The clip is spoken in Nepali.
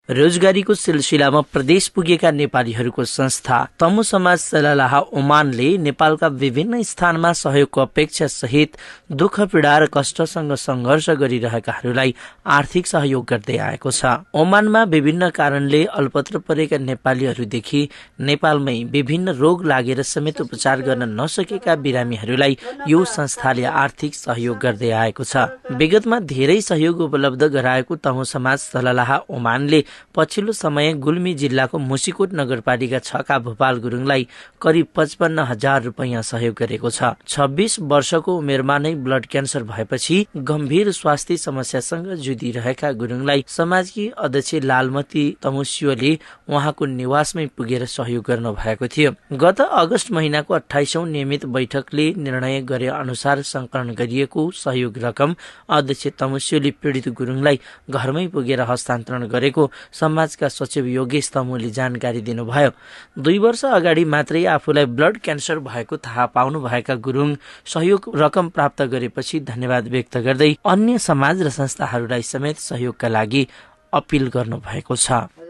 रोजगारीको सिलसिलामा प्रदेश पुगेका नेपालीहरूको संस्था तमु समाज सलालाह ओमानले नेपालका विभिन्न स्थानमा सहयोगको अपेक्षा सहित दुःख पीडा र कष्टसँग सङ्घर्ष गरिरहेकाहरूलाई आर्थिक सहयोग गर्दै आएको छ। ओमानमा विभिन्न कारणले अल्पत्र परेका नेपालीहरूदेखि नेपालमै विभिन्न रोग लागेर समेत उपचार गर्न नसकेका बिरामीहरूलाई यो संस्थाले आर्थिक सहयोग गर्दै आएको छ। विगतमा धेरै सहयोग उपलब्ध गराएको तमु समाज सलालाह ओमानले पछिल्लो समय गुल्मी जिल्लाको मुसिकोट नगरपालिका 6 का भोपाल गुरुङलाई करिब 55,000 रुपैयाँ सहयोग गरेको छ। 26 वर्षको उमेरमा नै ब्लड क्यान्सर भएपछि गम्भीर स्वास्थ्य समस्यासँग जुधिरहेका गुरुङलाई समाजकी अध्यक्ष लालमती तमुस्योले उहाँको निवासमै पुगेर सहयोग गर्नु भएको थियो। गत अगस्त महिनाको 28औं नियमित बैठकले निर्णय गरे अनुसार संकलन गरिएको सहयोग रकम अध्यक्ष तमुस्योले पीडित गुरुङलाई घरमै पुगेर हस्तान्तरण गरेको समाजका सचिव योगेश तमुले जानकारी दिनुभयो। 2 वर्ष अगाडि मात्रै आफूलाई ब्लड क्यान्सर भएको थाहा पाउनु भएका गुरुङ सहयोग रकम प्राप्त गरेपछि धन्यवाद व्यक्त गर्दै अन्य समाज र संस्थाहरूलाई समेत सहयोगका लागि अपिल गर्नु भएको छ।